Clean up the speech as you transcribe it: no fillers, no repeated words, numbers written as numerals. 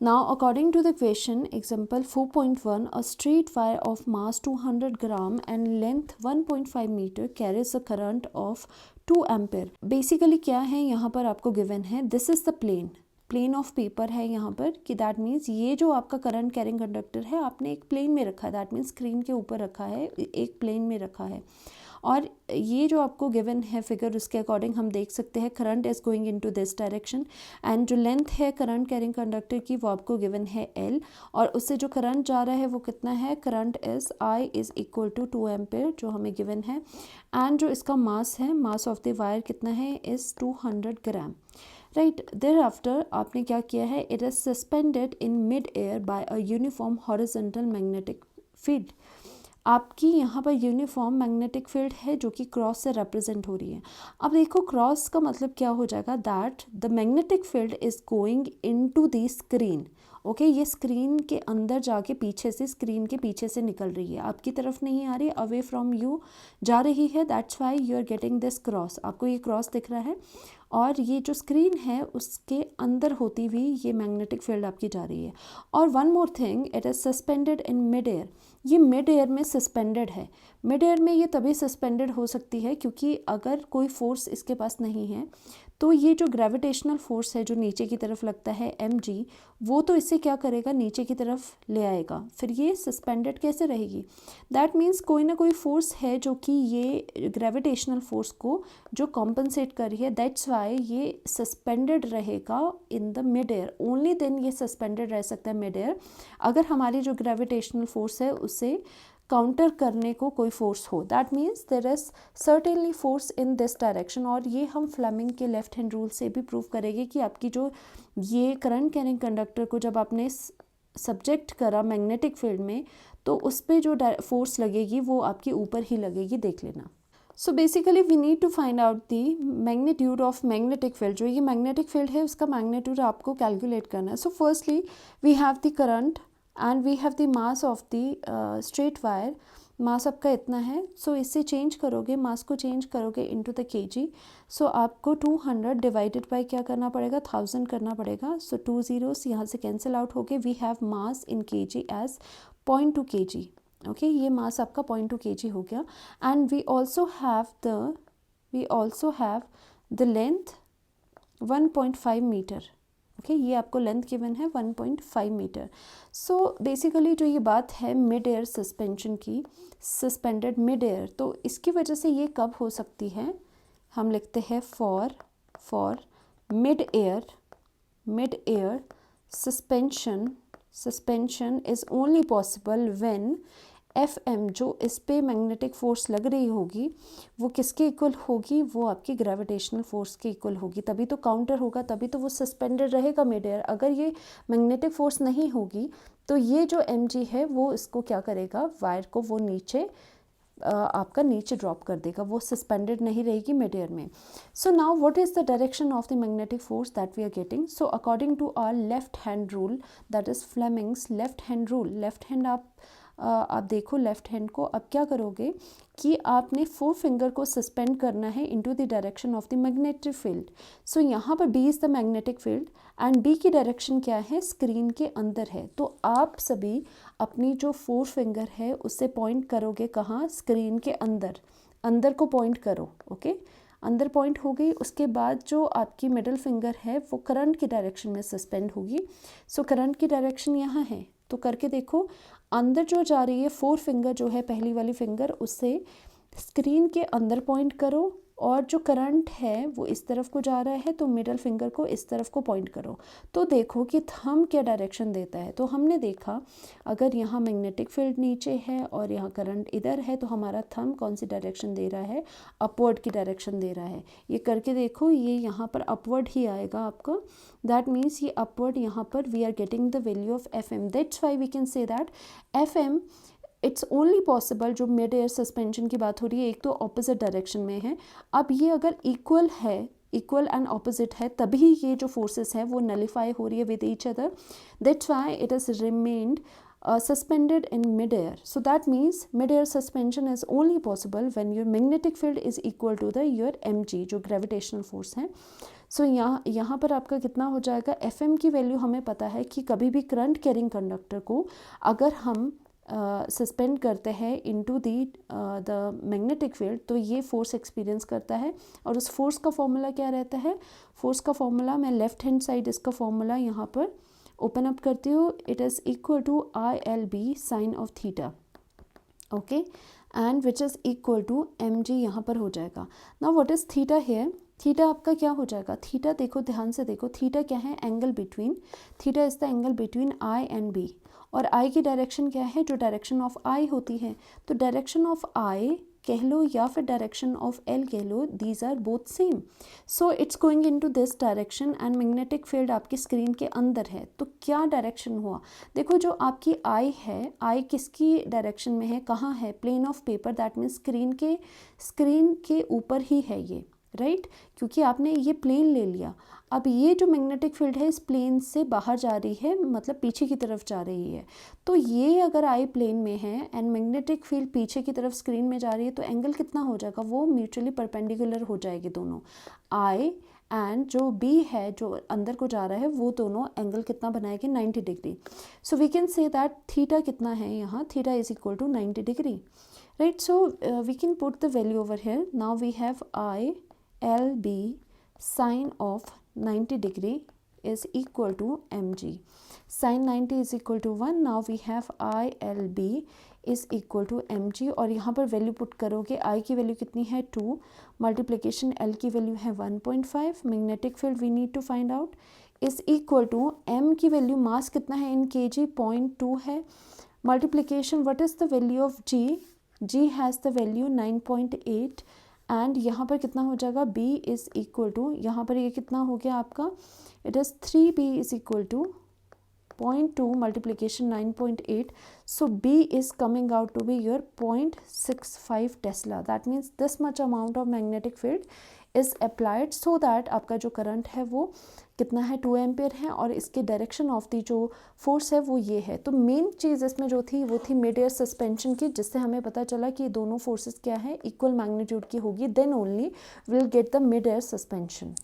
Now, according to the question, example 4.1, a straight wire of mass 200 gram and length 1.5 meter carries a current of 2 ampere. Basically क्या है यहाँ पर आपको given है, this is the plane of paper है यहाँ पर, कि दैट मीन्स ये जो आपका करंट कैरिंग कंडक्टर है आपने एक प्लेन में रखा है, दैट मीन्स स्क्रीन के ऊपर रखा है, एक प्लेन में रखा है। और ये जो आपको गिवन है फिगर, उसके अकॉर्डिंग हम देख सकते हैं current is going into this direction, and जो लेंथ है करंट कैरिंग कंडक्टर की वो आपको गिवन है L, और उससे जो करंट जा रहा है वो कितना है, current is I is equal to 2 ampere जो हमें गिवन है, एंड जो इसका मास है, मास ऑफ द वायर कितना है, is 200 gram. Right, there after आपने क्या किया है, it is suspended in mid air by a uniform horizontal magnetic field. आपकी यहाँ पर यूनिफॉर्म मैग्नेटिक फील्ड है जो कि क्रॉस से रिप्रेजेंट हो रही है। अब देखो क्रॉस का मतलब क्या हो जाएगा, that the magnetic field is going into the screen. Okay, ये स्क्रीन के अंदर जाके पीछे से, स्क्रीन के पीछे से निकल रही है, आपकी तरफ नहीं आ रही, अवे फ्रॉम यू जा रही है, that's why you are getting this cross. आपको ये क्रॉस दिख रहा है, और ये जो स्क्रीन है उसके अंदर होती हुई ये मैग्नेटिक फील्ड आपकी जा रही है। और one more thing, it is suspended in mid air. ये मिड एयर में सस्पेंडेड है। मिड एयर में ये तभी सस्पेंडेड हो सकती है क्योंकि अगर कोई फोर्स इसके पास नहीं है तो ये जो ग्रेविटेशनल फोर्स है जो नीचे की तरफ लगता है mg, वो तो इसे क्या करेगा, नीचे की तरफ ले आएगा, फिर ये सस्पेंडेड कैसे रहेगी। दैट मीन्स कोई ना कोई फोर्स है जो कि ये ग्रेविटेशनल फोर्स को जो कॉम्पनसेट कर रही है, दैट्स वाई ये सस्पेंडेड रहेगा in the mid air. Only then ये सस्पेंडेड रह सकता है मिड एयर अगर हमारी जो ग्रेविटेशनल फोर्स है उसे काउंटर करने को कोई फोर्स हो, that means there is certainly force in this direction. और ये हम फ्लेमिंग के लेफ्ट हैंड रूल से भी प्रूव करेंगे कि आपकी जो ये करंट कैरिंग कंडक्टर को जब आपने सब्जेक्ट करा मैग्नेटिक फील्ड में तो उस पर जो फोर्स लगेगी वो आपके ऊपर ही लगेगी, देख लेना। So basically we need to find out the magnitude of magnetic field. जो ये मैग्नेटिक फील्ड है उसका मैग्नीट्यूड आपको कैलकुलेट करना है। So firstly we have the current and we have the mass of the straight wire. Mass आपका इतना है, सो इससे चेंज करोगे, मास को चेंज करोगे इनटू द केजी। सो आपको 200 डिवाइडेड बाय क्या करना पड़ेगा, 1000 करना पड़ेगा। सो 2 zeros यहाँ से कैंसिल आउट हो गए। We have mass in KG as 0.2 kg। Okay, ये मास आपका 0.2 kg हो गया। And we also have the length 1.5 मीटर। ओके, ये आपको लेंथ गिवन है 1.5 मीटर। सो बेसिकली जो ये बात है मिड एयर सस्पेंशन की, सस्पेंडेड मिड एयर, तो इसकी वजह से ये कब हो सकती है, हम लिखते हैं for mid air suspension is only possible when FM जो इस पे मैग्नेटिक फोर्स लग रही होगी वो किसके इक्वल होगी, वो आपकी ग्रेविटेशनल फोर्स के इक्वल होगी, तभी तो काउंटर होगा, तभी तो वो सस्पेंडेड रहेगा मिड एयर। अगर ये मैग्नेटिक फोर्स नहीं होगी तो ये जो mg है वो इसको क्या करेगा, वायर को वो नीचे आपका नीचे ड्रॉप कर देगा, वो सस्पेंडेड नहीं रहेगी मिड एयर में। So now what is the direction of the magnetic force that we are getting. So according to our left hand rule, that is Fleming's left hand rule, left hand आप देखो left hand को, अब क्या करोगे कि आपने 4 finger को suspend करना है into the direction of the magnetic field. So यहाँ पर B is the magnetic field and B की डायरेक्शन क्या है, स्क्रीन के अंदर है। तो आप सभी अपनी जो 4 फिंगर है उससे पॉइंट करोगे कहाँ, स्क्रीन के अंदर को पॉइंट करो। ओके, अंदर पॉइंट हो गई। उसके बाद जो आपकी मिडिल फिंगर है वो करंट की डायरेक्शन में सस्पेंड होगी। सो करंट की डायरेक्शन यहाँ है, तो करके देखो, अंदर जो जा रही है 4 फिंगर जो है पहली वाली फिंगर, उससे स्क्रीन के अंदर पॉइंट करो, और जो करंट है वो इस तरफ को जा रहा है तो मिडल फिंगर को इस तरफ को पॉइंट करो। तो देखो कि थंब क्या डायरेक्शन देता है। तो हमने देखा अगर यहाँ मैग्नेटिक फील्ड नीचे है और यहाँ करंट इधर है तो हमारा थंब कौन सी डायरेक्शन दे रहा है, अपवर्ड की डायरेक्शन दे रहा है। ये करके देखो, ये यहाँ पर अपवर्ड ही आएगा आपका, दैट मीन्स ये अपवर्ड, यहाँ पर we are getting the value of FM। That's why we can say that FM it's only possible, जो मिड एयर सस्पेंशन की बात हो रही है, एक तो ऑपोजिट डायरेक्शन में है। अब ये अगर इक्वल एंड ऑपोजिट है तभी ये जो फोर्सेस है वो नलिफाई हो रही है with each other, that's why it is remained suspended in mid-air. So that means mid-air suspension is only possible when your magnetic field is equal to your mg, जो gravitational force है। सो यहाँ पर आपका कितना हो जाएगा, FM की value हमें पता है कि कभी भी करंट कैरिंग कंडक्टर को अगर हम सस्पेंड करते हैं इनटू द मैग्नेटिक फील्ड तो ये फोर्स एक्सपीरियंस करता है। और उस फोर्स का फॉर्मूला क्या रहता है, फोर्स का फॉर्मूला, मैं लेफ्ट हैंड साइड इसका फॉर्मूला यहाँ पर ओपन अप करती हूँ, it is equal to ILB sine of theta, okay, and which is equal to mg यहाँ पर हो जाएगा। Now what is theta here, theta आपका क्या हो जाएगा, थीटा देखो ध्यान से देखो, थीटा क्या है, angle between, theta is the angle between I and B, और I की डायरेक्शन क्या है, जो डायरेक्शन ऑफ I होती है, तो डायरेक्शन ऑफ I कह लो या फिर डायरेक्शन ऑफ L कह लो, these are both same, so it's going into this direction and magnetic field आपकी स्क्रीन के अंदर है। तो क्या डायरेक्शन हुआ, देखो जो आपकी I है, I किसकी डायरेक्शन में है, कहाँ है, plane of paper, that means screen के ऊपर ही है ये, राइट, क्योंकि आपने ये प्लेन ले लिया। अब ये जो मैग्नेटिक फील्ड है इस प्लेन से बाहर जा रही है, मतलब पीछे की तरफ जा रही है, तो ये अगर आई प्लेन में है एंड मैग्नेटिक फील्ड पीछे की तरफ स्क्रीन में जा रही है, तो एंगल कितना हो जाएगा, वो म्यूचुअली परपेंडिकुलर हो जाएगी दोनों, आई एंड जो B है जो अंदर को जा रहा है वो दोनों एंगल कितना बनाएंगे, 90 degree. So we can say that theta कितना है यहाँ, theta is equal to 90 degree, right. So we can put the value over here, now we have ILB sine of 90 degree is equal to mg, sin 90 is equal to 1, now we have ILB is equal to mg, और यहाँ पर value put करोगे, I की value कितनी है 2, multiplication L की value है 1.5, magnetic field we need to find out is equal to m की वैल्यू, मास कितना है इन kg 0.2 है, multiplication what is the value of g has the value 9.8 and यहाँ पर कितना हो जाएगा, B इज़ इक्वल टू, यहाँ पर ये कितना हो गया आपका, it is 3B is equal to 0.2 multiplication 9.8, so B is coming out to be your 0.65 Tesla, that means this much amount of magnetic field is applied so that आपका जो current है वो कितना है 2 एम्पियर है, और इसके डायरेक्शन ऑफ दी जो फोर्स है वो ये है। तो मेन चीज़ इसमें जो थी वो थी मिड एयर सस्पेंशन की, जिससे हमें पता चला कि दोनों फोर्सेस क्या है, इक्वल मैग्नीट्यूड की होगी, then only will get the mid air suspension.